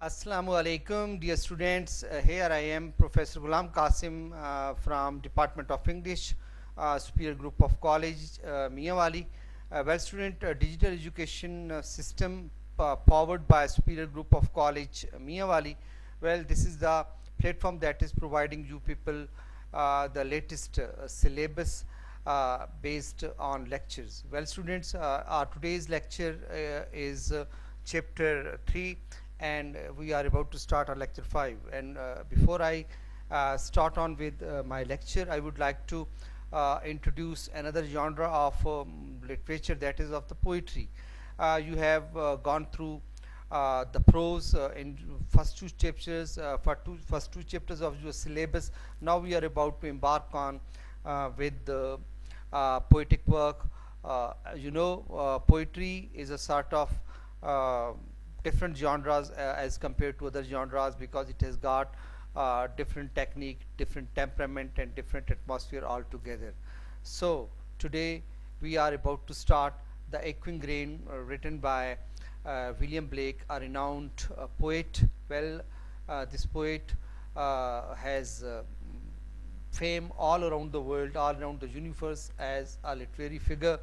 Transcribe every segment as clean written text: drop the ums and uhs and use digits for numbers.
Assalamu alaikum, dear students. Here I am, Professor Ghulam Qasim from Department of English, Superior Group of College, Miyawali. Well, student, digital education system powered by Superior Group of College, Miyawali. Well, this is the platform that is providing you people the latest syllabus based on lectures. Well, students, our today's lecture is chapter 3, and we are about to start our lecture 5. And before I start on with my lecture, I would like to introduce another genre of literature, that is of the poetry. You have gone through the prose in first two chapters, first two chapters of your syllabus. Now we are about to embark on with the poetic work. Poetry is a sort of uh, different genres as compared to other genres, because it has got different technique, different temperament, and different atmosphere altogether. So today we are about to start the Echoing Grain, written by William Blake, a renowned poet. Well, this poet has fame all around the world, all around the universe as a literary figure.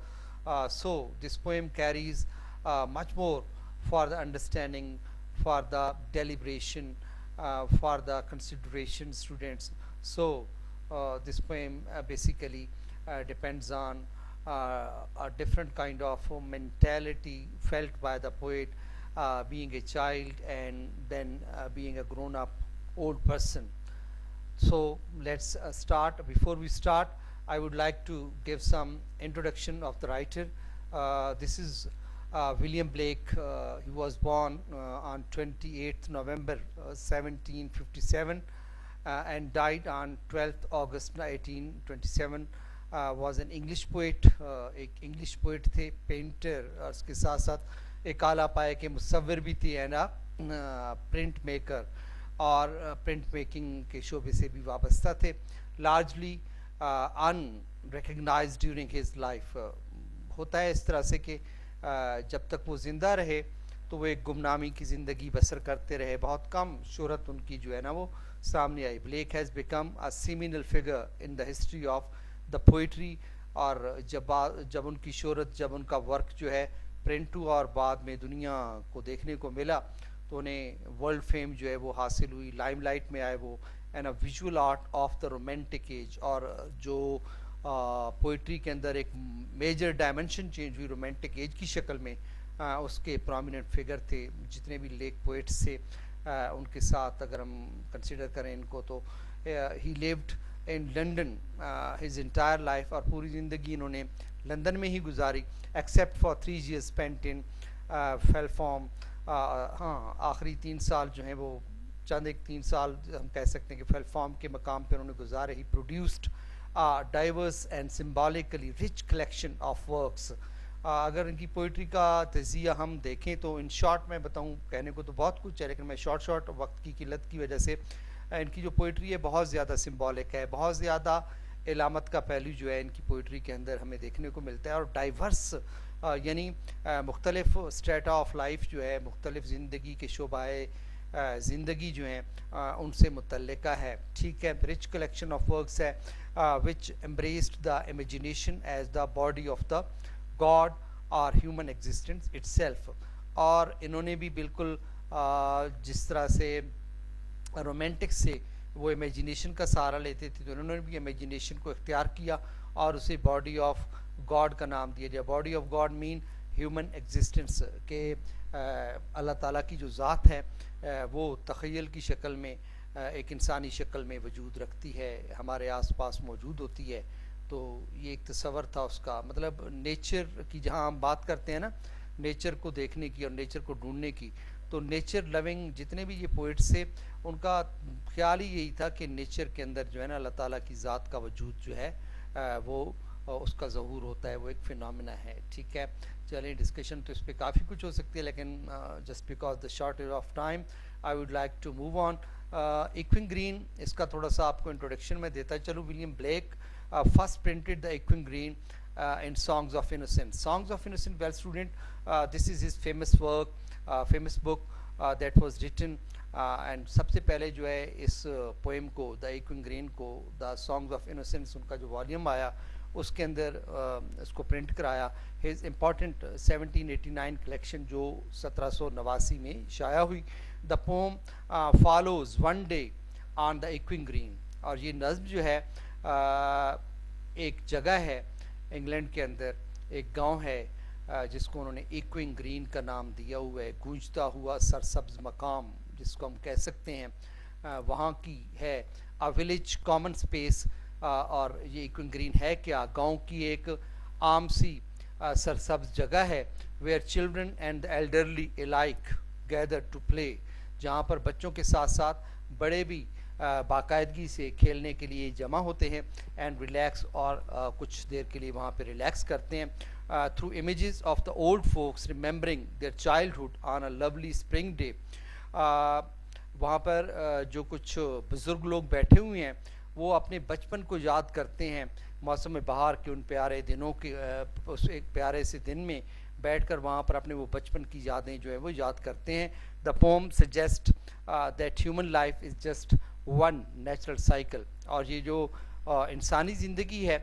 So this poem carries much more for the understanding, for the deliberation, for the consideration, students. So this poem basically depends on a different kind of mentality felt by the poet, being a child and then being a grown up old person. So let's start. Before we start, I would like to give some introduction of the writer. This is William Blake. He was born on 28th November 1757 and died on 12th August 1827. Was an English poet. ایک English poet تھے، painter, اور اس کے ساتھ ساتھ ایک اعلیٰ پائے کے مصور بھی تھے، اینڈ پرنٹ میکر، اور پرنٹ میکنگ کے شعبے سے بھی وابستہ تھے. لارجلی ان ریکگنائز ڈیورنگ ہز لائف. ہوتا ہے اس طرح سے کہ جب تک وہ زندہ رہے تو وہ ایک گمنامی کی زندگی بسر کرتے رہے، بہت کم شہرت ان کی جو ہے نا وہ سامنے آئی. Blake has become a seminal figure in the history of the poetry. اور جب ان کی شہرت، جب ان کا ورک جو ہے پرنٹ ہوا اور بعد میں دنیا کو دیکھنے کو ملا، تو انہیں ورلڈ فیم جو ہے وہ حاصل ہوئی، لائم لائٹ میں آئے وہ، and a visual art of the romantic age. اور جو پوئٹری کے اندر ایک میجر ڈائمنشن چینج ہوئی رومانٹک ایج کی شکل میں، اس کے پرومیننٹ فگر تھے. جتنے بھی لیک پوئٹس تھے ان کے ساتھ اگر ہم کنسیڈر کریں ان کو، تو he lived in London his entire life. اور پوری زندگی انہوں نے لندن میں ہی گزاری، except for 3 years spent in Felpham. ہاں، آخری 3 سال جو ہیں وہ چند ایک 3 سال ہم کہہ سکتے ہیں کہ فیل فارم کے مقام پہ انہوں نے گزارے. He produced diverse and symbolically rich collection of works. اگر ان کی پوئٹری کا تجزیہ ہم دیکھیں تو ان شارٹ میں بتاؤں، کہنے کو تو بہت کچھ ہے لیکن میں شارٹ وقت کی قلت کی وجہ سے، ان کی جو پوئٹری ہے بہت زیادہ سمبولک ہے، بہت زیادہ علامت کا پہلو جو ہے ان کی پوئٹری کے اندر ہمیں دیکھنے کو ملتا ہے. اور ڈائیورس یعنی مختلف اسٹریٹا آف لائف جو ہے، مختلف زندگی کے شعبۂ زندگی جو ہیں ان سے متعلقہ ہے. ٹھیک ہے. رچ کلیکشن آف ورکس ہے وچ embraced the imagination as the body of the God اور ہیومن ایگزسٹنس اٹ سیلف. اور انہوں نے بھی بالکل جس طرح سے رومانٹک سے وہ امیجینیشن کا سہارا لیتے تھے، تو انہوں نے بھی امیجینیشن کو اختیار کیا اور اسے باڈی آف گاڈ کا نام دیا گیا. Body of God man human existence, کہ اللہ تعالیٰ کی جو ذات ہے وہ تخیل کی شکل میں ایک انسانی شکل میں وجود رکھتی ہے، ہمارے آس پاس موجود ہوتی ہے. تو یہ ایک تصور تھا اس کا. مطلب نیچر کی جہاں ہم بات کرتے ہیں نا، نیچر کو دیکھنے کی اور نیچر کو ڈھونڈنے کی، تو نیچر لونگ جتنے بھی یہ پوئٹس تھے ان کا خیال ہی یہی تھا کہ نیچر کے اندر جو ہے نا اللہ تعالیٰ کی ذات کا وجود جو ہے وہ اس کا ظہور ہوتا ہے، وہ ایک فینومینا ہے. ٹھیک ہے. چلیں، ڈسکشن تو اس پہ کافی کچھ ہو سکتی ہے لیکن just because the shortage of time I would like to move on. Echoing green, اس کا تھوڑا سا آپ کو انٹروڈکشن میں دیتا چلوں. William Blake first printed the Echoing Green in Songs of Innocence. Songs of Innocence, well student, this is his famous work, famous book that was written and سب سے پہلے جو ہے اس پوئم کو دا ایکوئنگ گرین کو دا سانگز آف انوسینس ان کا جو volume آیا اس کے اندر اس کو پرنٹ کرایا. ہز امپورٹنٹ 1789 کلیکشن جو 1789 میں شائع ہوئی. The poem follows one day on the echoing green. اور یہ نظم جو ہے ایک جگہ ہے انگلینڈ کے اندر, ایک گاؤں ہے جس کو انہوں نے ایکوئنگ گرین کا نام دیا ہوا ہے, گونجتا ہوا سرسبز مقام جس کو ہم کہہ سکتے ہیں, وہاں کی ہے a village common space. اور یہ ایکوئنگ گرین ہے کیا, گاؤں کی ایک عام سی سرسبز جگہ ہے where children and the elderly alike gather to play, جہاں پر بچوں کے ساتھ ساتھ بڑے بھی باقاعدگی سے کھیلنے کے لیے جمع ہوتے ہیں, اینڈ ریلیکس, اور کچھ دیر کے لیے وہاں پہ ریلیکس کرتے ہیں. Through images of the old folks remembering their childhood on a lovely spring day. وہاں پر جو کچھ بزرگ لوگ بیٹھے ہوئے ہیں وہ اپنے بچپن کو یاد کرتے ہیں موسم بہار کے ان پیارے دنوں کے, اس ایک پیارے سے دن میں بیٹھ کر وہاں پر اپنے وہ بچپن کی یادیں جو ہیں وہ یاد کرتے ہیں. The poem suggest that human life is just one natural cycle. اور یہ جو انسانی زندگی ہے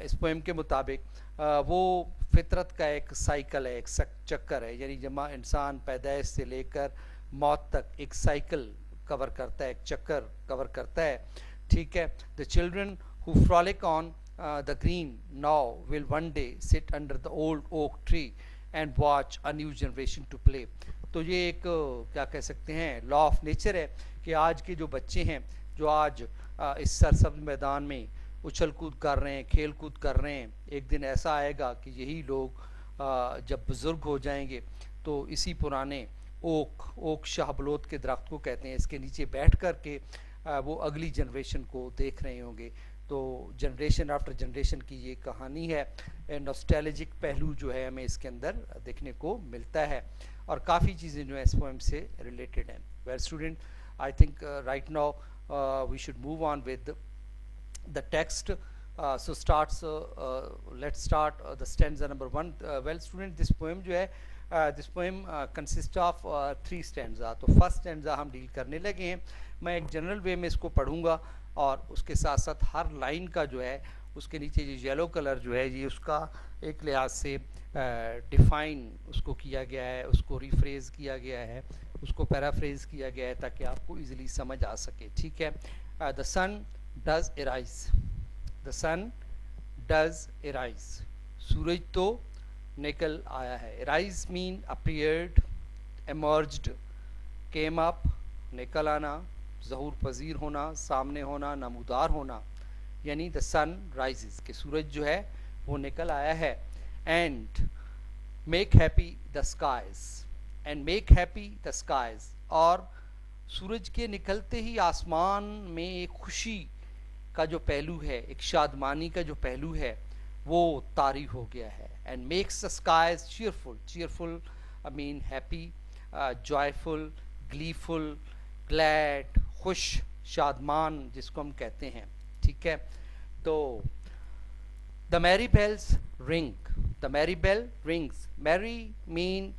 اس پوئم کے مطابق وہ فطرت کا ایک سائیکل ہے, ایک چکر ہے, یعنی جب انسان پیدائش سے لے کر موت تک ایک سائیکل کور کرتا ہے, ایک چکر کور کرتا ہے. ٹھیک ہے. The children who frolic on the green now will one day sit under the old oak tree and watch a new generation to play. تو یہ ایک کیا کہہ سکتے ہیں لا آف نیچر ہے کہ آج کے جو بچے ہیں جو آج اس سرسبز میدان میں اچھل کود کر رہے ہیں, کھیل کود کر رہے ہیں, ایک دن ایسا آئے گا کہ یہی لوگ جب بزرگ ہو جائیں گے تو اسی پرانے اوک شاہ بلوت کے درخت کو کہتے ہیں, اس کے نیچے بیٹھ کر کے وہ اگلی جنریشن کو دیکھ رہے ہوں گے. تو جنریشن آفٹر جنریشن کی یہ کہانی ہے. نوسٹیلجک پہلو جو ہے ہمیں اس کے اندر دیکھنے کو ملتا ہے, اور کافی چیزیں جو ہیں اس پوئم سے ریلیٹڈ ہیں. Well student, I think right now we should move on with the text. So starts let's start the stanza number 1. Well student, this poem جو ہے this poem consists of 3 stanza. تو first stanza ہم deal کرنے لگے ہیں. میں ایک general وے میں اس کو پڑھوں گا اور اس کے ساتھ ساتھ ہر لائن کا جو ہے اس کے نیچے یہ یلو کلر جو ہے یہ اس کا ایک لحاظ سے ڈیفائن اس کو کیا گیا ہے, اس کو ریفریز کیا گیا ہے, اس کو پیرافریز کیا گیا ہے تاکہ آپ کو ایزیلی سمجھ آ سکے. ٹھیک ہے. The sun does arise. The sun does arise. سورج تو نکل آیا ہے. Arise mean appeared, emerged, came up, نکل آنا, ظہور پذیر ہونا, سامنے ہونا, نمودار ہونا, یعنی the sun rises کہ سورج جو ہے وہ نکل آیا ہے. And make happy the skies. And make happy the skies. اور سورج کے نکلتے ہی آسمان میں ایک خوشی کا جو پہلو ہے, ایک شادمانی کا جو پہلو ہے وہ طاری ہو گیا ہے. And makes the skies cheerful. Cheerful I mean happy, joyful, gleeful, glad, خوش, شادمان جس کو ہم کہتے ہیں. ٹھیک ہے. تو the merry bells ring. The merry bell rings. Merry mean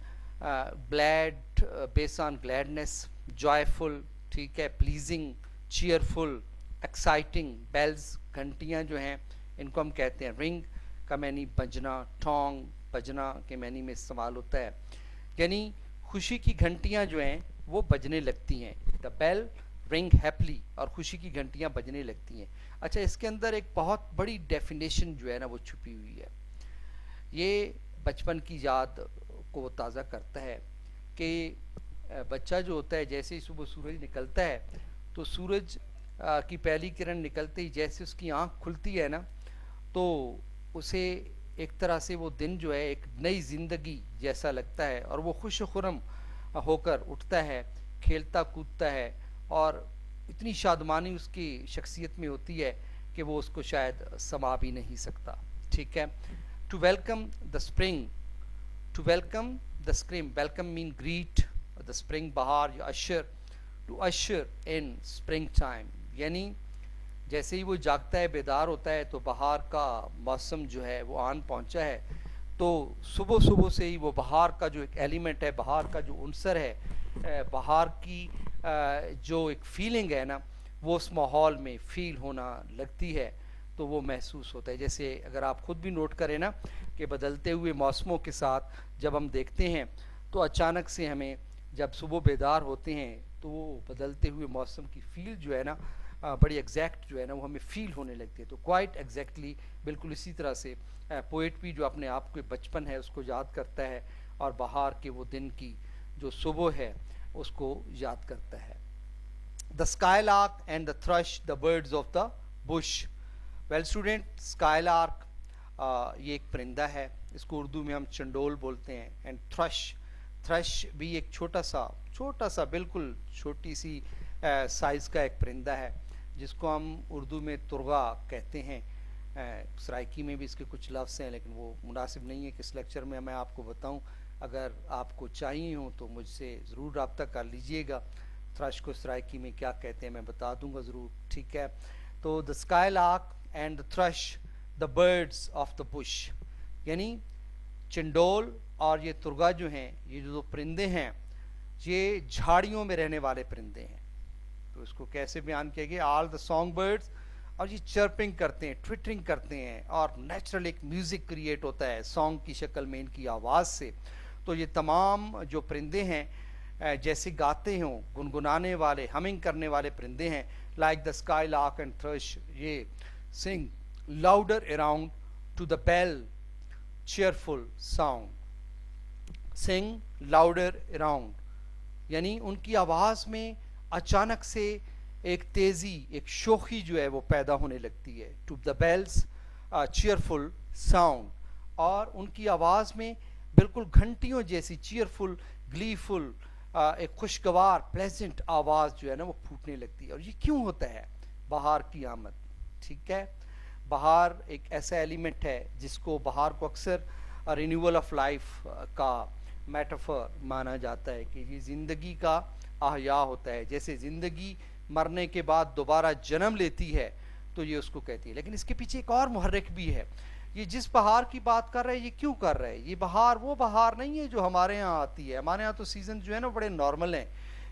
glad, based on gladness, joyful, ٹھیک ہے, pleasing, cheerful, exciting. bells گھنٹیاں جو ہیں ان کو ہم کہتے ہیں ring کا معنی بجنا, ٹھونگ بجنا کے معنی میں استعمال ہوتا ہے, یعنی خوشی کی گھنٹیاں جو ہیں وہ بجنے لگتی ہیں. the bell ring happily, اور خوشی کی گھنٹیاں بجنے لگتی ہیں. اچھا, اس کے اندر ایک بہت بڑی ڈیفینیشن جو ہے نا وہ چھپی ہوئی ہے. یہ بچپن کی یاد کو وہ تازہ کرتا ہے کہ بچہ جو ہوتا ہے جیسے ہی صبح سورج نکلتا ہے تو سورج کی پہلی کرن نکلتے ہی جیسے اس کی آنکھ کھلتی ہے نا تو اسے ایک طرح سے وہ دن جو ہے ایک نئی زندگی جیسا لگتا ہے, اور وہ خوش و خرم ہو کر اٹھتا ہے, کھیلتا کودتا ہے, اور اتنی شادمانی اس کی شخصیت میں ہوتی ہے کہ وہ اس کو شاید سما بھی نہیں سکتا. ٹھیک ہے. To welcome the spring. To welcome the spring. Welcome mean greet the spring, بہار, یا اشر. To Ashar in spring time, یعنی جیسے ہی وہ جاگتا ہے, بیدار ہوتا ہے تو بہار کا موسم جو ہے وہ آن پہنچا ہے, تو تو صبح صبح سے ہی وہ بہار کا جو ایک ایلیمنٹ ہے, بہار کا جو عنصر ہے, بہار کی جو ایک فیلنگ ہے نا, وہ اس ماحول میں فیل ہونا لگتی ہے, تو وہ محسوس ہوتا ہے. جیسے اگر آپ خود بھی نوٹ کریں نا کہ بدلتے ہوئے موسموں کے ساتھ جب ہم دیکھتے ہیں تو اچانک سے ہمیں جب صبح بیدار ہوتے ہیں تو وہ بدلتے ہوئے موسم کی فیل جو ہے نا بڑی ایگزیکٹ جو ہے نا وہ ہمیں فیل ہونے لگتی ہے. تو کوائٹ ایگزیکٹلی بالکل اسی طرح سے پوئٹ بھی جو اپنے آپ کے بچپن ہے اس کو یاد کرتا ہے اور بہار کے وہ دن کی جو صبح ہے اس کو یاد کرتا ہے. The skylark and the thrush, the birds of the bush. Well student, skylark یہ ایک پرندہ ہے, اس کو اردو میں ہم چنڈول بولتے ہیں. اینڈ تھرش بھی ایک چھوٹا سا بالکل چھوٹی سی سائز کا ایک پرندہ ہے جس کو ہم اردو میں ترغا کہتے ہیں. سرائکی میں بھی اس کے کچھ لفظ ہیں لیکن وہ مناسب نہیں ہے کہ اس لیکچر میں میں آپ کو بتاؤں. اگر آپ کو چاہیے ہوں تو مجھ سے ضرور رابطہ کر لیجئے گا. تھرش کو سرائکی میں کیا کہتے ہیں میں بتا دوں گا ضرور, ٹھیک ہے. تو the skylark and the thrush, the birds of the bush, یعنی چنڈول اور یہ ترگا جو ہیں, یہ جو پرندے ہیں یہ جھاڑیوں میں رہنے والے پرندے ہیں. تو اس کو کیسے بیان کیا گیا, آل دا سانگ برڈس, اور یہ چرپنگ کرتے ہیں, ٹویٹرنگ کرتے ہیں, اور نیچرل ایک میوزک کریٹ ہوتا ہے سانگ کی شکل میں ان کی آواز سے. تو یہ تمام جو پرندے ہیں جیسے گاتے ہوں, گنگنانے والے, ہمنگ کرنے والے پرندے ہیں. Like the skylark and thrush, یہ sing louder around to the bell cheerful sound. Sing louder around یعنی ان کی آواز میں اچانک سے ایک تیزی, ایک شوخی جو ہے وہ پیدا ہونے لگتی ہے. To the bells cheerful sound, اور ان کی آواز میں بالکل گھنٹیوں جیسی چیئرفل, گلیفل, ایک خوشگوار پلیزنٹ آواز جو ہے نا وہ پھوٹنے لگتی ہے. اور یہ کیوں ہوتا ہے؟ بہار کی آمد, ٹھیک ہے. بہار ایک ایسا ایلیمنٹ ہے جس کو بہار کو اکثر رینیول آف لائف کا میٹافر مانا جاتا ہے کہ یہ زندگی کا احیاء ہوتا ہے. جیسے زندگی مرنے کے بعد دوبارہ جنم لیتی ہے تو یہ اس کو کہتی ہے. لیکن اس کے پیچھے ایک اور محرک بھی ہے. یہ جس بہار کی بات کر رہے ہیں یہ کیوں کر رہے ہیں؟ یہ بہار وہ بہار نہیں ہے جو ہمارے ہاں آتی ہے. ہمارے ہاں تو سیزن جو ہے نا بڑے نارمل ہیں.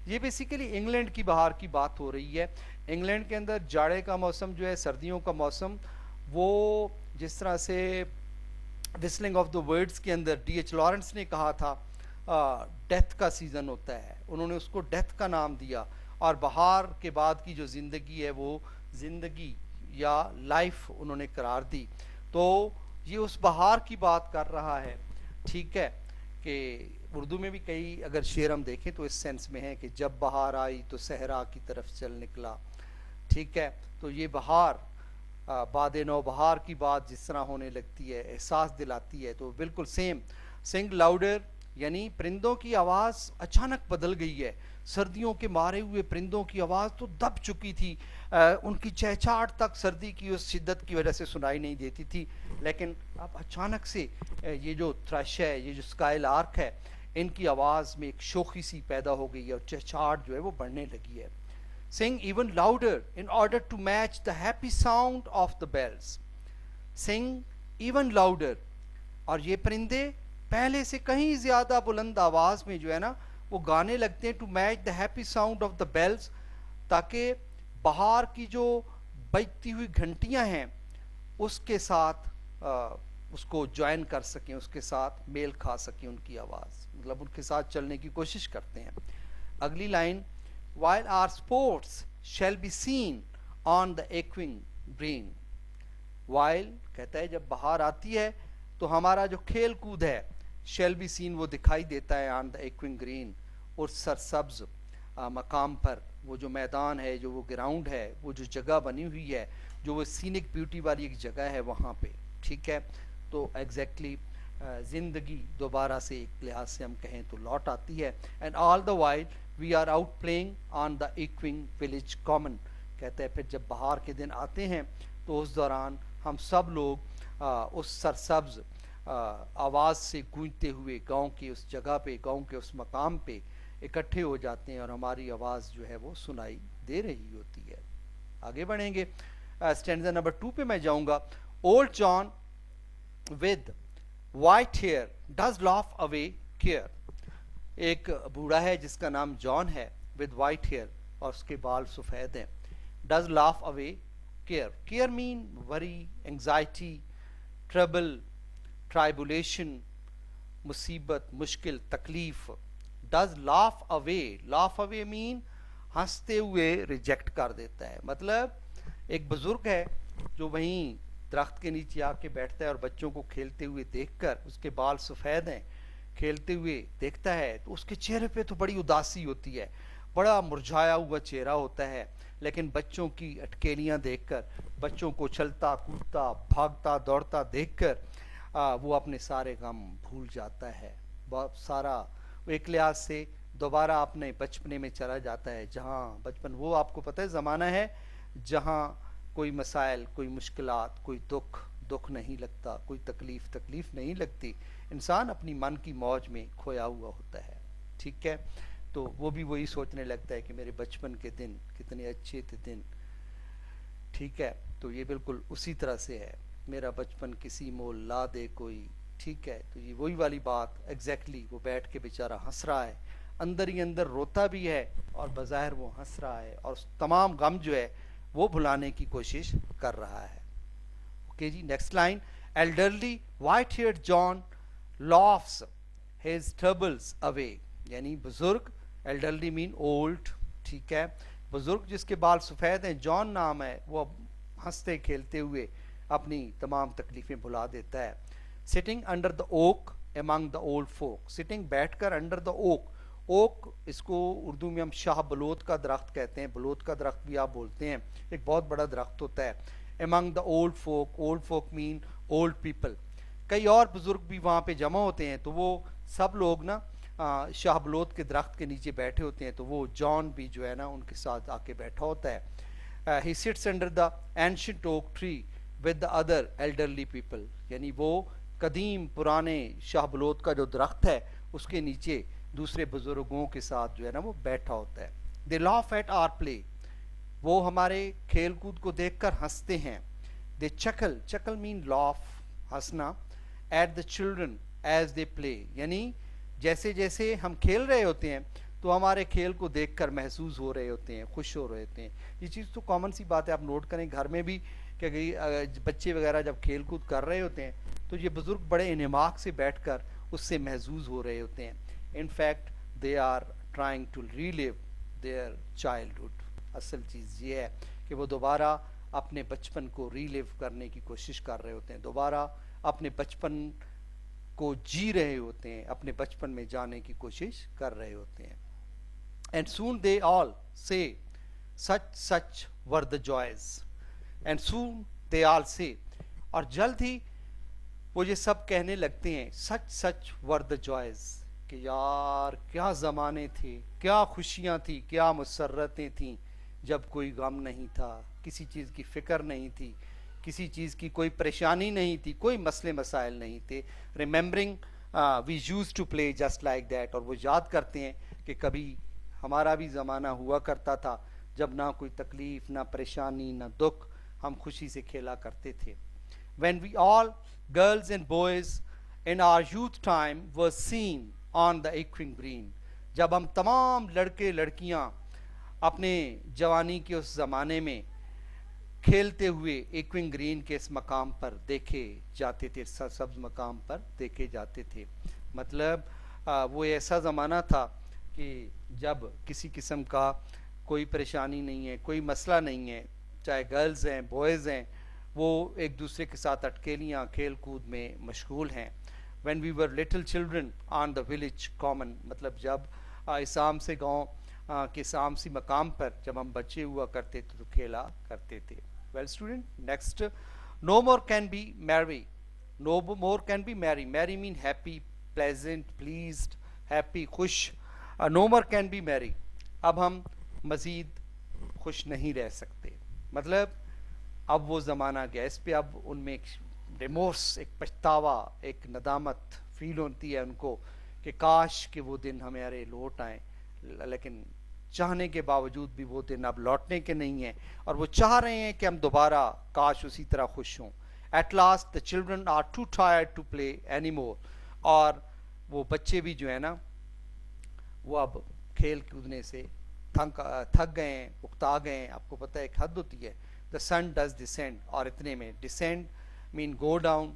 یہ بیسیکلی انگلینڈ کی بہار کی بات ہو رہی ہے. انگلینڈ کے اندر جاڑے کا موسم جو ہے, سردیوں کا موسم, وہ جس طرح سے وسلنگ آف دا ورڈز کے اندر ڈی ایچ لارنس نے کہا تھا ڈیتھ کا سیزن ہوتا ہے, انہوں نے اس کو ڈیتھ کا نام دیا. اور بہار کے بعد کی جو زندگی ہے وہ زندگی یا لائف انہوں نے قرار دی. تو یہ اس بہار کی بات کر رہا ہے, ٹھیک ہے. کہ اردو میں بھی کئی اگر شعر ہم دیکھیں تو اس سینس میں ہے کہ جب بہار آئی تو صحرا کی طرف چل نکلا, ٹھیک ہے. تو یہ بہار باد نو بہار کی بات جس طرح ہونے لگتی ہے, احساس دلاتی ہے. تو بالکل سیم. سنگ لاؤڈر یعنی پرندوں کی آواز اچانک بدل گئی ہے. سردیوں کے مارے ہوئے پرندوں کی آواز تو دب چکی تھی, ان کی چہچہاٹ تک سردی کی اس شدت کی وجہ سے سنائی نہیں دیتی تھی. لیکن اب اچانک سے یہ جو تھرش ہے, یہ جو اسکائی لارک ہے, ان کی آواز میں ایک شوخی سی پیدا ہو گئی ہے اور چہچہاٹ جو ہے وہ بڑھنے لگی ہے. Sing even louder in order to match the happy sound of the bells. Sing even louder. اور یہ پرندے پہلے سے کہیں زیادہ بلند آواز میں جو ہے نا وہ گانے لگتے ہیں, to match the happy sound of the bells, تاکہ بہار کی جو بجتی ہوئی گھنٹیاں ہیں اس کے ساتھ اس کو جوائن کر سکیں, اس کے ساتھ میل کھا سکیں ان کی آواز, مطلب ان کے ساتھ چلنے کی کوشش کرتے ہیں. اگلی line, while our sports shall be seen on the echoing green. while کہتا ہے جب بہار آتی ہے تو ہمارا جو کھیل کود ہے shall be seen وہ دکھائی دیتا ہے on the echoing green, اور سرسبز مقام پر, وہ جو میدان ہے, جو وہ گراؤنڈ ہے, وہ جو جگہ بنی ہوئی ہے, جو وہ سینک بیوٹی والی ایک جگہ ہے وہاں پہ, ٹھیک ہے. تو ایگزیکٹلی زندگی دوبارہ سے ایک لحاظ سے ہم کہیں تو لوٹ آتی ہے. And all the while we are out playing on the echoing village common. کہتے ہیں پھر جب بہار کے دن آتے ہیں تو اس دوران ہم سب لوگ اس سرسبز آواز سے گونجتے ہوئے گاؤں کی اس جگہ پہ, گاؤں کے اس مقام پہ اکٹھے ہو جاتے ہیں اور ہماری آواز جو ہے وہ سنائی دے رہی ہوتی ہے. آگے بڑھیں گے, اسٹینڈا نمبر 2 پہ میں جاؤں گا. Old John with white hair does laugh away care. ایک بوڑھا ہے جس کا نام جان ہے ود وائٹ ہیئر اور اس کے بال سفید ہیں. Does laugh away care. Care mean worry, anxiety, trouble, tribulation, مصیبت, مشکل, تکلیف. Does laugh away, laugh away mean ہنستے ہوئے ریجیکٹ کر دیتا ہے. مطلب ایک بزرگ ہے جو وہیں درخت کے نیچے آ کے بیٹھتا ہے اور بچوں کو کھیلتے ہوئے دیکھ کر, اس کے بال سفید ہیں, کھیلتے ہوئے دیکھتا ہے تو اس کے چہرے پہ تو بڑی اداسی ہوتی ہے, بڑا مرجھایا ہوا چہرہ ہوتا ہے. لیکن بچوں کی اٹکیلیاں دیکھ کر, بچوں کو چلتا کودتا بھاگتا دوڑتا دیکھ کر وہ اپنے سارے غم بھول جاتا ہے. بہت سارا ایک لحاظ سے دوبارہ اپنے بچپنے میں چلا جاتا ہے, جہاں بچپن وہ آپ کو پتہ ہے زمانہ ہے جہاں کوئی مسائل, کوئی مشکلات, کوئی دکھ نہیں لگتا, کوئی تکلیف نہیں لگتی. انسان اپنی من کی موج میں کھویا ہوا ہوتا ہے. ٹھیک ہے, تو وہ بھی وہی سوچنے لگتا ہے کہ میرے بچپن کے دن کتنے اچھے تھے دن. ٹھیک ہے, تو یہ بالکل اسی طرح سے ہے, میرا بچپن کسی مول لا دے کوئی. ٹھیک ہے, تو یہ وہی والی بات ایگزیکٹلی. وہ بیٹھ کے بیچارہ ہنس رہا ہے, اندر ہی اندر روتا بھی ہے اور بظاہر وہ ہنس رہا ہے, اور تمام غم جو ہے وہ بھلانے کی کوشش کر رہا ہے. اوکے جی, نیکسٹ لائن. ایلڈرلی وائٹ ہیئرڈ جان لافس ہز ٹربلز اوے. یعنی بزرگ, ایلڈرلی مین اولڈ. ٹھیک ہے, بزرگ جس کے بال سفید ہیں, جان نام ہے, وہ ہنستے کھیلتے ہوئے اپنی تمام تکلیفیں بھلا دیتا ہے. Sitting under the oak among the old folk. Sitting بیٹھ کر, انڈر دا اوک, اوک اس کو اردو میں ہم شاہ بلوت کا درخت کہتے ہیں, بلوت کا درخت بھی آپ بولتے ہیں, ایک بہت بڑا درخت ہوتا ہے. Among the old folk, old folk mean old people. کئی اور بزرگ بھی وہاں پہ جمع ہوتے ہیں, تو وہ سب لوگ نا شاہ بلوت کے درخت کے نیچے بیٹھے ہوتے ہیں, تو وہ جان بھی جو ہے نا ان کے ساتھ آ کے بیٹھا ہوتا ہے. He sits under the ancient oak tree with the other elderly people. یعنی وہ قدیم پرانے شاہ بلوت کا جو درخت ہے اس کے نیچے دوسرے بزرگوں کے ساتھ جو ہے نا وہ بیٹھا ہوتا ہے. دے لاف ایٹ آر پلے. وہ ہمارے کھیل کود کو دیکھ کر ہنستے ہیں. They chuckle, chuckle mean laugh, ہنسنا. At the children as they play. یعنی جیسے جیسے ہم کھیل رہے ہوتے ہیں تو ہمارے کھیل کو دیکھ کر محسوس ہو رہے ہوتے ہیں, خوش ہو رہے ہوتے ہیں. یہ چیز تو کامن سی بات ہے, آپ نوٹ کریں گھر میں بھی کہ بچے وغیرہ جب کھیل کود کر رہے ہوتے ہیں تو یہ بزرگ بڑے انعماق سے بیٹھ کر اس سے محظوظ ہو رہے ہوتے ہیں. In fact they are trying to relive their childhood. اصل چیز یہ ہے کہ وہ دوبارہ اپنے بچپن کو ریلیو کرنے کی کوشش کر رہے ہوتے ہیں, دوبارہ اپنے بچپن کو جی رہے ہوتے ہیں, اپنے بچپن میں جانے کی کوشش کر رہے ہوتے ہیں. اینڈ سون دے آل سے such were the joys. And soon they all say, اور جلد ہی وہ یہ سب کہنے لگتے ہیں, such were the joys, کہ یار کیا زمانے تھے, کیا خوشیاں تھی, کیا مسرتیں تھیں جب کوئی غم نہیں تھا, کسی چیز کی فکر نہیں تھی, کسی چیز کی کوئی پریشانی نہیں تھی, کوئی مسئلے مسائل نہیں تھے. Remembering we used to play just like that. اور وہ یاد کرتے ہیں کہ کبھی ہمارا بھی زمانہ ہوا کرتا تھا جب نہ کوئی تکلیف, نہ پریشانی, نہ دکھ, ہم خوشی سے کھیلا کرتے تھے. When we all, girls and boys in our youth time were seen on the echoing green. جب ہم تمام لڑکے لڑکیاں اپنے جوانی کے اس زمانے میں کھیلتے ہوئے ایکوئنگ گرین کے اس مقام پر دیکھے جاتے تھے, سبز مقام پر دیکھے جاتے تھے. مطلب وہ ایسا زمانہ تھا کہ جب کسی قسم کا کوئی پریشانی نہیں ہے, کوئی مسئلہ نہیں ہے, چاہے گرلز ہیں بوائز ہیں, وہ ایک دوسرے کے ساتھ اٹکیلیاں کھیل کود میں مشغول ہیں. when we were little children on the village common. مطلب جب اسام سے گاؤں کے سامسی مقام پر جب ہم بچے ہوا کرتے تھے تو کھیلا کرتے تھے. well student, next, no more can be merry. no more can be merry. merry mean happy, pleasant, pleased, happy, خوش. no more can be merry. اب ہم مزید خوش نہیں رہ سکتے. مطلب اب وہ زمانہ گیا, اس پہ اب ان میں ایک ریمورس, ایک پچھتاوا, ایک ندامت فیل ہوتی ہے ان کو کہ کاش کہ وہ دن ہمارے لوٹ آئیں, لیکن چاہنے کے باوجود بھی وہ دن اب لوٹنے کے نہیں ہیں, اور وہ چاہ رہے ہیں کہ ہم دوبارہ کاش اسی طرح خوش ہوں. At last the children are too tired to play anymore. اور وہ بچے بھی جو ہے نا وہ اب کھیل کودنے سے تھک گئے ہیں, اکتا گئے ہیں. آپ کو پتہ ہے ایک حد ہوتی ہے. دا سن ڈز ڈسینڈ, اور اتنے میں ڈسینڈ مین گو ڈاؤن,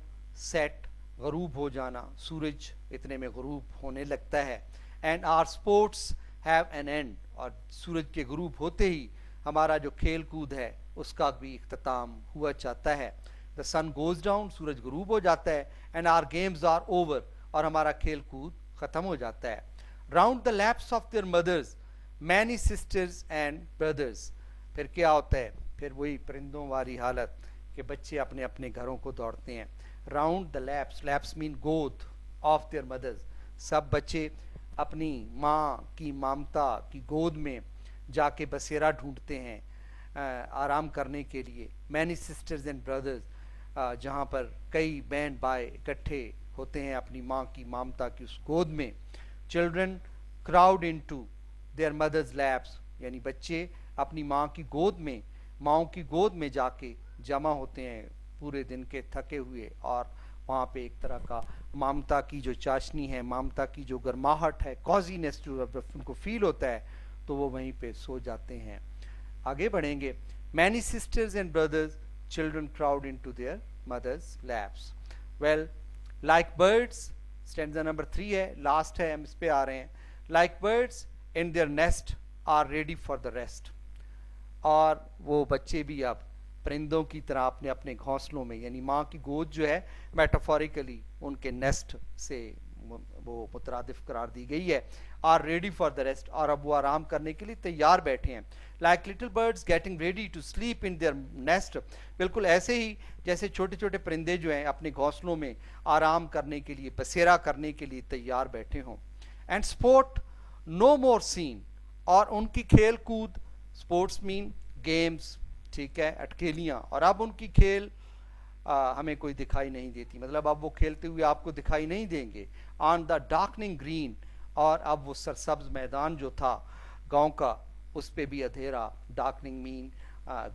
سیٹ غروب ہو جانا, سورج اتنے میں غروب ہونے لگتا ہے. And our sports have an end, اور سورج کے غروب ہوتے ہی ہمارا جو کھیل کود ہے اس کا بھی اختتام ہوا چاہتا ہے. دا سن گوز ڈاؤن, سورج غروب ہو جاتا ہے. And our games are over, اور ہمارا کھیل کود ختم ہو جاتا ہے. Round the laps of their mothers many sisters and brothers. پھر کیا ہوتا ہے, پھر وہی پرندوں والی حالت کہ بچے اپنے اپنے گھروں کو دوڑتے ہیں. راؤنڈ دا لیپس, لیپس مین گود آف دیئر مدرز, سب بچے اپنی ماں کی مامتا کی گود میں جا کے بسیرا ڈھونڈتے ہیں آرام کرنے کے لیے. مینی سسٹرز اینڈ بردرز, جہاں پر کئی بہن بھائی اکٹھے ہوتے ہیں اپنی ماں کی مامتا کی اس گود میں. Children crowd into their mothers laps, یعنی بچے اپنی ماں کی گود میں, ماؤں کی گود میں جا کے جمع ہوتے ہیں پورے دن کے تھکے ہوئے, اور وہاں پہ ایک طرح کا مامتا کی جو چاشنی ہے, مامتا کی جو گرماہٹ ہے, کوزینس جو ان کو فیل ہوتا ہے, تو وہ وہیں پہ سو جاتے ہیں. آگے بڑھیں گے. Many sisters and brothers children crowd into their mothers laps. Well like birds, stanza number 3 ہے, لاسٹ ہے, ہم اس پہ آ رہے ہیں. Like birds in their nest are ready for the rest, اور وہ بچے بھی اب پرندوں کی طرح اپنے اپنے گھونسلوں میں, یعنی ماں کی گود جو ہے میٹافوریکلی ان کے نیسٹ سے وہ مترادف قرار دی گئی ہے. Are ready for the rest, اور اب وہ آرام کرنے کے لیے تیار بیٹھے ہیں. Like little birds getting ready to sleep in their nest, بالکل ایسے ہی جیسے چھوٹے چھوٹے پرندے جو ہیں اپنے گھونسلوں میں آرام کرنے کے لیے, بسیرا کرنے کے لیے تیار بیٹھے ہوں. اینڈ اسپورٹ نو مور سین, اور ان کی کھیل کود, اسپورٹس مین گیمز, ٹھیک ہے, اٹکیلیاں, اور اب ان کی کھیل ہمیں کوئی دکھائی نہیں دیتی, مطلب اب وہ کھیلتے ہوئے آپ کو دکھائی نہیں دیں گے. آن دا ڈارکننگ گرین, اور اب وہ سرسبز میدان جو تھا گاؤں کا اس پہ بھی اندھیرا, ڈارکننگ مین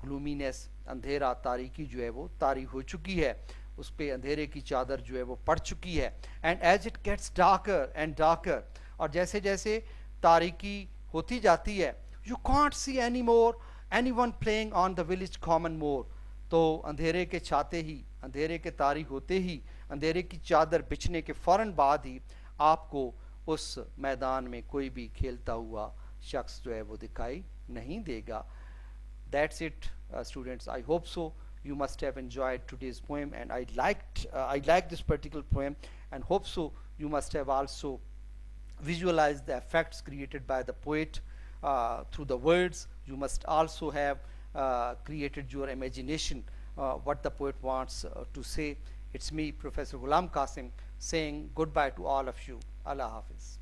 گلومینس, اندھیرا, تاریکی جو ہے وہ طاری ہو چکی ہے, اس پہ اندھیرے کی چادر جو ہے وہ پڑ چکی ہے. And as it gets darker and darker, اور جیسے جیسے تاریکی ہوتی جاتی ہے, you can't see any more anyone playing on the village common more, تو اندھیرے کے چھاتے ہی, اندھیرے کے طاری ہوتے ہی, اندھیرے کی چادر بچھنے کے فوراً بعد ہی آپ کو اس میدان میں کوئی بھی کھیلتا ہوا شخص جو ہے وہ دکھائی نہیں دے گا. That's it, students. I hope so. You must have enjoyed today's poem, and I liked this particular poem, and hope so you must have also visualized the effects created by the poet through the words. You must also have created your imagination what the poet wants to say. It's me, Professor Ghulam Qasim, saying goodbye to all of you. Allah Hafiz.